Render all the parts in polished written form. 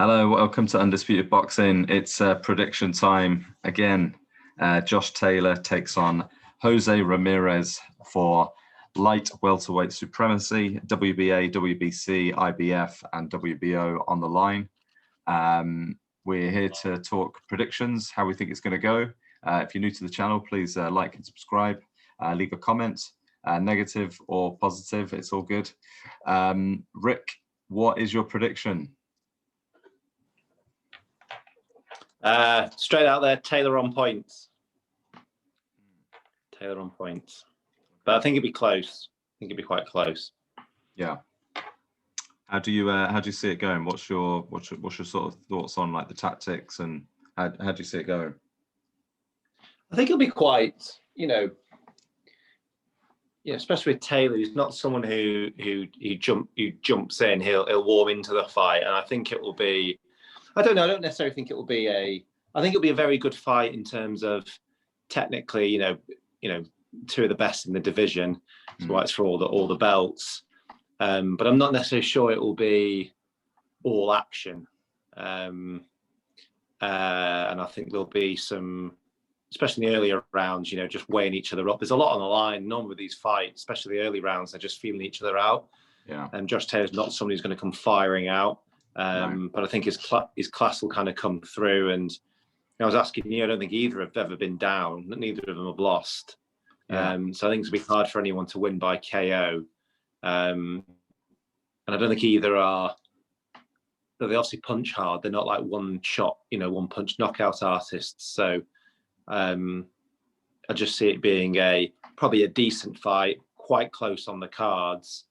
Hello, welcome to Undisputed Boxing. It's prediction time again. Josh Taylor takes on Jose Ramirez for light welterweight supremacy, WBA, WBC, IBF, and WBO on the line. We're here to talk predictions, how we think it's going to go. If you're new to the channel, please like and subscribe. Leave a comment, negative or positive, it's all good. Rick, what is your prediction? Straight out there, Taylor on points. Taylor on points. But I think it'd be close. I think it'd be quite close. Yeah. How do you see it going? What's your sort of thoughts on like the tactics and how do you see it going? I think it'll be quite, especially with Taylor, he's not someone who jumps in. He'll warm into the fight, and I think it will be. I don't know. I don't necessarily think it will be I think it'll be a very good fight in terms of technically, two of the best in the division. So it's for all the belts. But I'm not necessarily sure it will be all action. And I think there'll be some, especially in the earlier rounds, just weighing each other up. There's a lot on the line. Normally with these fights, especially the early rounds, they're just feeling each other out. Yeah. And Josh Taylor's not somebody who's going to come firing out. But I think his class will kind of come through. And I was asking you, I don't think either have ever been down. Neither of them have lost. Yeah. So I think it's going to be hard for anyone to win by KO. And I don't think either are. They obviously punch hard. They're not like one shot, one punch knockout artists. So I just see it being probably a decent fight, quite close on the cards.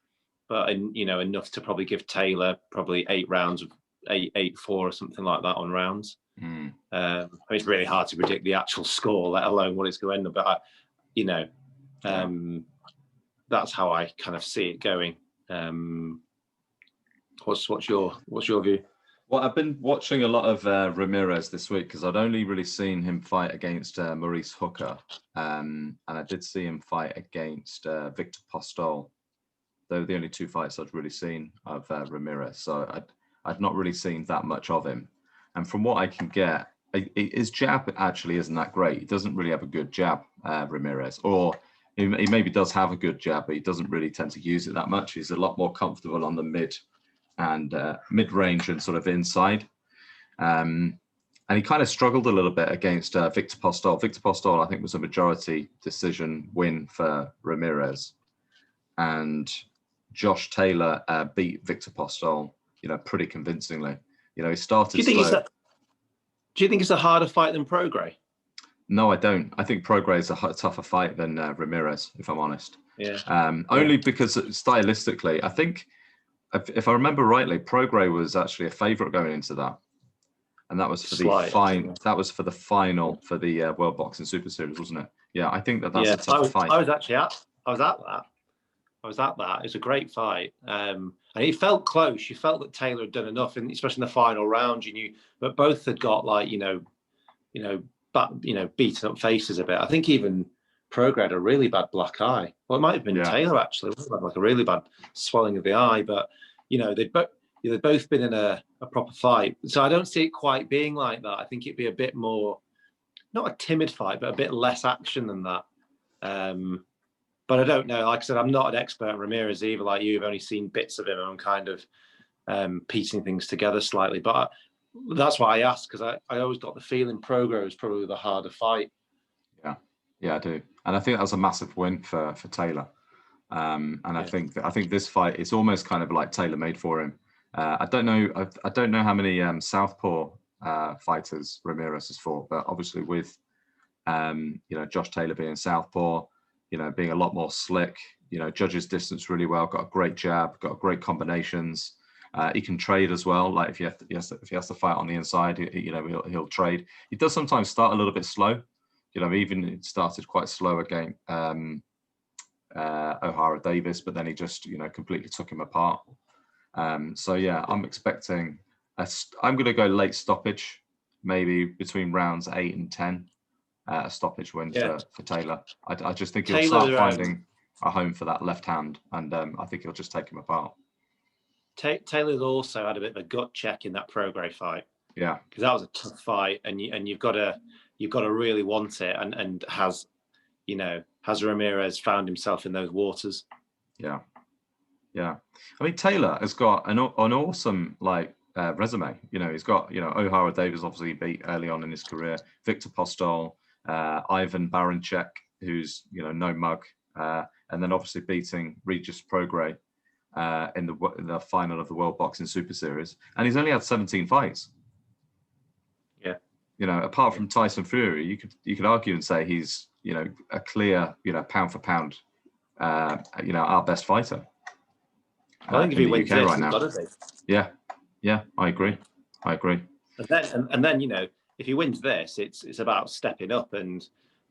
But enough to probably give Taylor probably 8 rounds of 8-4 or something like that on rounds. It's really hard to predict the actual score, let alone what it's going to end up. But that's how I kind of see it going. What's your view? Well, I've been watching a lot of Ramirez this week because I'd only really seen him fight against Maurice Hooker, and I did see him fight against Victor Postol. They were the only 2 fights I'd really seen of Ramirez. So I'd not really seen that much of him. And from what I can get, his jab actually isn't that great. He doesn't really have a good jab, Ramirez. Or he maybe does have a good jab, but he doesn't really tend to use it that much. He's a lot more comfortable on the mid-range and sort of inside. And he kind of struggled a little bit against Victor Postol. Victor Postol, I think, was a majority decision win for Ramirez. And Josh Taylor beat Victor Postol, pretty convincingly. He started. Do you think it's a harder fight than Prograis? No, I don't. I think Prograis is a tougher fight than Ramirez, if I'm honest. Yeah. Only because stylistically, I think, if I remember rightly, Prograis was actually a favourite going into that, and that was for That was for the final for the World Boxing Super Series, wasn't it? Yeah, I think that's a tough fight. I was at that. It was a great fight. And it felt close. You felt that Taylor had done enough, and especially in the final round, you knew, but both had got beaten up faces a bit. I think even Prograis had a really bad black eye. Well, it might have been Taylor actually. It had like a really bad swelling of the eye, but they'd both been in a proper fight. So I don't see it quite being like that. I think it'd be a bit more, not a timid fight, but a bit less action than that. But I don't know. Like I said, I'm not an expert on Ramirez either. Like you, I've only seen bits of him, and I'm kind of piecing things together slightly. But that's why I asked, because I always got the feeling Prograis was probably the harder fight. Yeah, I do, and I think that was a massive win for Taylor. I think this fight is almost kind of like Taylor made for him. I don't know how many southpaw fighters Ramirez has fought, but obviously with Josh Taylor being southpaw, being a lot more slick, judges distance really well, got a great jab, got great combinations. He can trade as well. Like if he has to fight on the inside, he'll trade. He does sometimes start a little bit slow. Even it started quite slow against O'Hara Davis, but then he just completely took him apart. So yeah, I'm expecting I'm going to go late stoppage, maybe between rounds 8 and 10. A stoppage win for Taylor. I just think he'll start finding a home for that left hand, and I think he'll just take him apart. Taylor's also had a bit of a gut check in that Prograis fight. Yeah, because that was a tough fight, and you've got to really want it, and has Ramirez found himself in those waters? Yeah. I mean, Taylor has got an awesome resume. He's got O'Hara Davis obviously beat early on in his career, Victor Postol, Ivan Barancek, who's no mug, and then obviously beating Regis Prograis in the final of the World Boxing Super Series, and he's only had 17 fights. Yeah, apart from Tyson Fury, you could argue and say he's a clear pound for pound our best fighter. I think if he wins this, he's got to be. Yeah, I agree. And then if he wins this, it's about stepping up, and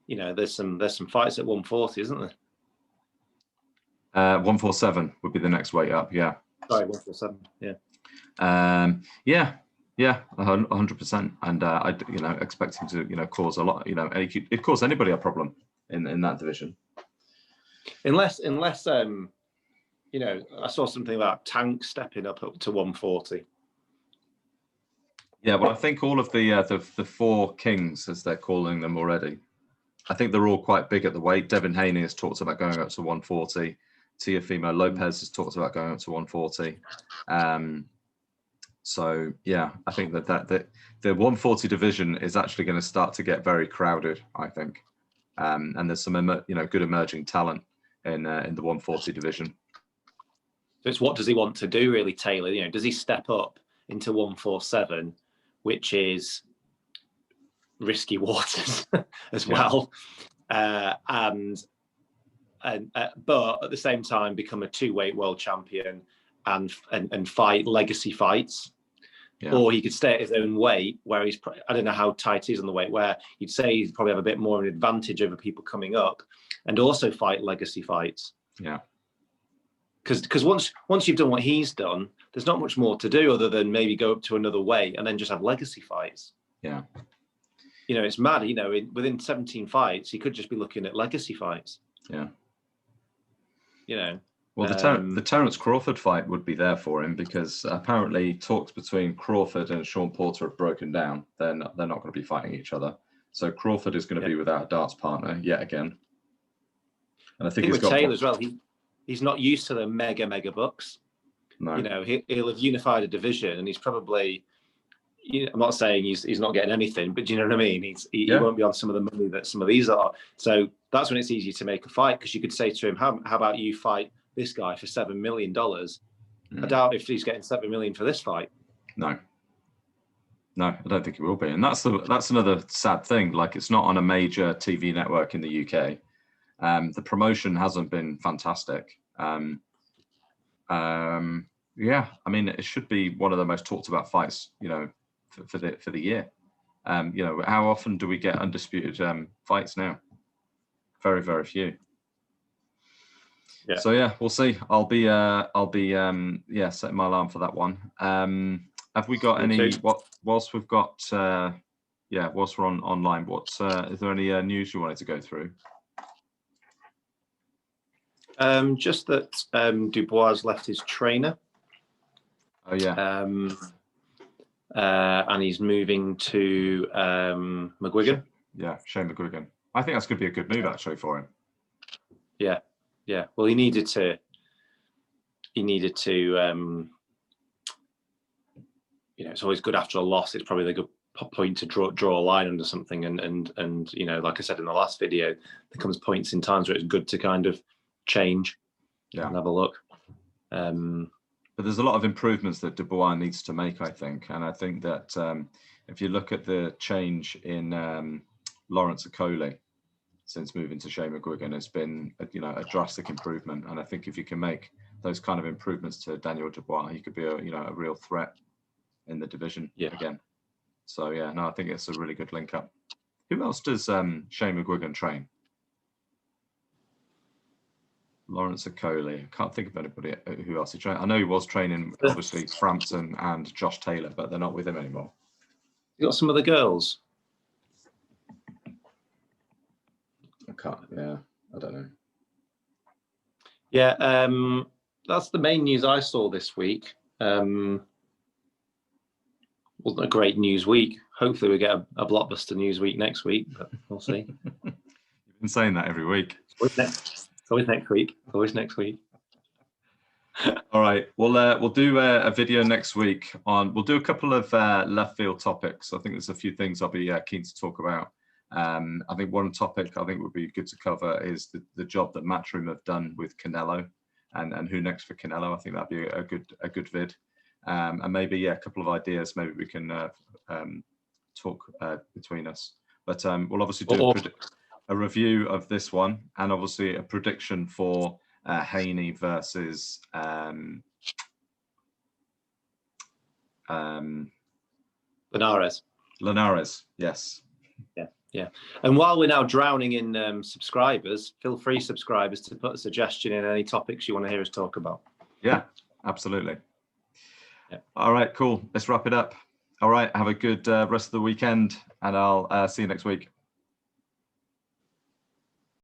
there's some fights at 140, isn't there? 147 would be the next weight up. Yeah. Sorry, 147. Yeah, 100%. And I expect him to cause a lot. It cause anybody a problem in that division. Unless I saw something about Tank stepping up to 140. Yeah, well, I think all of the four kings, as they're calling them already, I think they're all quite big at the weight. Devin Haney has talked about going up to 140. Teofimo Lopez has talked about going up to 140. So yeah, I think that the 140 division is actually going to start to get very crowded, I think. And there's some good emerging talent in the 140 division. So it's what does he want to do, really, Taylor? Does he step up into 147, which is risky waters as well, but at the same time become a 2-weight world champion and fight legacy fights? Yeah. Or he could stay at his own weight, where I don't know how tight he is on the weight, where you'd say he'd probably have a bit more of an advantage over people coming up, and also fight legacy fights. Yeah. Because once you've done what he's done, there's not much more to do other than maybe go up to another weight and then just have legacy fights. Yeah. It's mad. Within 17 fights, he could just be looking at legacy fights. Yeah. Well, the Terence Crawford fight would be there for him, because apparently talks between Crawford and Sean Porter have broken down. They're not going to be fighting each other. So Crawford is going to be without a darts partner yet again. And I think he's got Taylor as well. He's not used to the mega bucks. No. He'll have unified a division, and he's probably. I'm not saying he's not getting anything, but do you know what I mean? He won't be on some of the money that some of these are. So that's when it's easy to make a fight, because you could say to him, "How about you fight this guy for $7 million?" I doubt if he's getting $7 million for this fight. No, I don't think he will be, and that's another sad thing. It's not on a major TV network in the UK. The promotion hasn't been fantastic. Yeah, I mean, it should be one of the most talked about fights, for the year. How often do we get Undisputed fights now? Very, very few. Yeah. So yeah, we'll see. I'll be setting my alarm for that one. Have we got any? Whilst we've got whilst we're online, is there any news you wanted to go through? Just that Dubois left his trainer. Oh yeah. And he's moving to McGuigan. Yeah, Shane McGuigan. I think that's going to be a good move actually for him. Yeah. Well, he needed to. It's always good after a loss. It's probably a good point to draw a line under something, and like I said in the last video, there comes points in times where it's good to kind of change and have a look. But there's a lot of improvements that Dubois needs to make, I think. And I think that if you look at the change in Lawrence Okoli since moving to Shane McGuigan, it's been a drastic improvement. And I think if you can make those kind of improvements to Daniel Dubois, he could be a real threat in the division again. So I think it's a really good link up. Who else does Shane McGuigan train? Lawrence Okoli. I can't think of anybody who else he trained. I know he was training, obviously, Frampton and Josh Taylor, but they're not with him anymore. You got some of the girls? I don't know. Yeah, that's the main news I saw this week. Wasn't a great news week. Hopefully we get a blockbuster news week next week, but we'll see. You've been saying that every week. It's always next week. Always next week. All right. We'll do a video next week on. We'll do a couple of left field topics. I think there's a few things I'll be keen to talk about. I think one topic I think would be good to cover is the job that Matchroom have done with Canelo, and who next for Canelo. I think that'd be a good vid. And maybe a couple of ideas. Maybe we can talk between us. But we'll obviously do a review of this one, and obviously a prediction for Haney versus Linares. Yes. Yeah. And while we're now drowning in subscribers, feel free, subscribers, to put a suggestion in any topics you want to hear us talk about. Yeah, absolutely. Yeah. All right, cool. Let's wrap it up. All right, have a good rest of the weekend, and I'll see you next week.